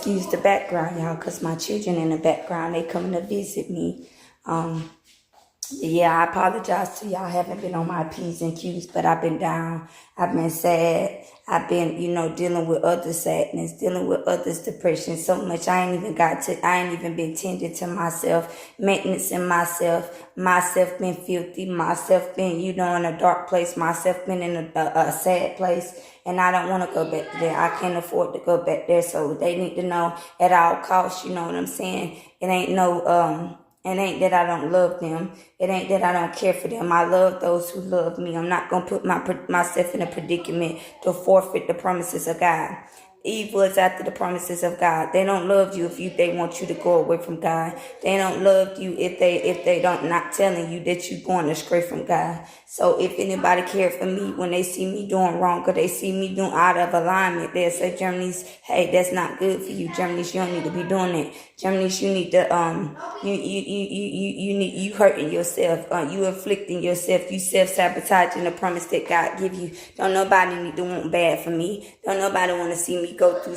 excuse the background, y'all, because my children in the background, they coming to visit me. Yeah, I apologize to y'all. I haven't been on my P's and Q's, but I've been down. I've been sad. I've been, dealing with other sadness, dealing with others' depression so much. I ain't even been tending to myself, maintenance in myself been filthy, myself been, in a dark place, myself been in a sad place. And I don't want to go back to there. I can't afford to go back there. So they need to know at all costs, you know what I'm saying? It ain't that I don't love them. It ain't that I don't care for them. I love those who love me. I'm not going to put myself in a predicament to forfeit the promises of God. Evil is after the promises of God. They don't love you if they want you to go away from God. They don't love you if they don't not telling you that you're going astray from God. So if anybody care for me when they see me doing wrong or they see me doing out of alignment, they'll say, Germany's, hey, that's not good for you. Germany's, you don't need to be doing it. Germany's, you need to you hurting yourself. You inflicting yourself. You self-sabotaging the promise that God give you. Don't nobody need to want bad for me. Don't nobody want to see me go through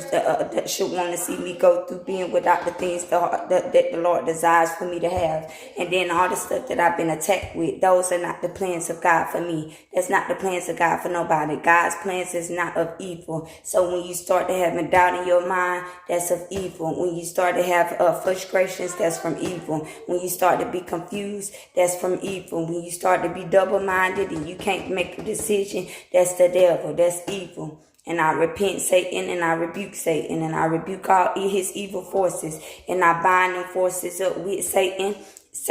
should want to see me go through being without the things that the Lord desires for me to have. And then all the stuff that I've been attacked with, those are not the plans of God for me. That's not the plans of God for nobody. God's plans is not of evil. So when you start to have a doubt in your mind, that's of evil. When you start to have frustrations, that's from evil. When you start to be confused, that's from evil. When you start to be double-minded and you can't make a decision, that's the devil. That's evil. And I repent Satan, and I rebuke Satan, and I rebuke all his evil forces, and I bind them forces up with Satan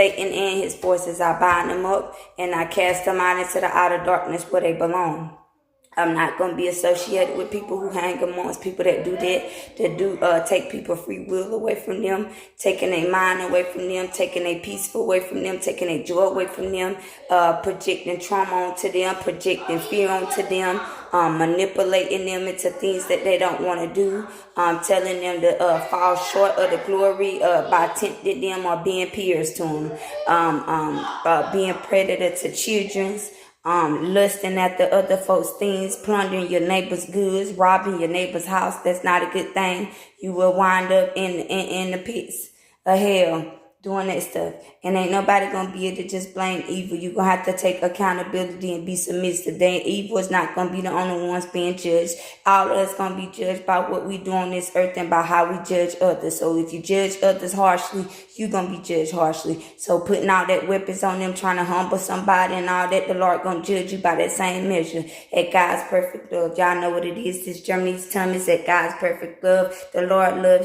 and his forces. I bind them up, and I cast them out into the outer darkness where they belong. I'm not going to be associated with people who hang amongst people that do that, take people free will away from them, taking their mind away from them, taking their peace away from them, taking their joy away from them, projecting trauma onto them, projecting fear onto them, manipulating them into things that they don't want to do, telling them to fall short of the glory by tempting them or being peers to them, being predator to children's, lusting after other folks' things, plundering your neighbor's goods, robbing your neighbor's house. That's not a good thing. You will wind up in the pits of hell doing that stuff. And ain't nobody gonna be able to just blame evil. You're gonna have to take accountability and be submissive. Evil is not gonna be the only ones being judged. All of us gonna be judged by what we do on this earth and by how we judge others. So if you judge others harshly, you're gonna be judged harshly. So putting all that weapons on them, trying to humble somebody and all that, the Lord gonna judge you by that same measure. At God's perfect love. Y'all know what it is. This Germany's tongue is at God's perfect love. The Lord loves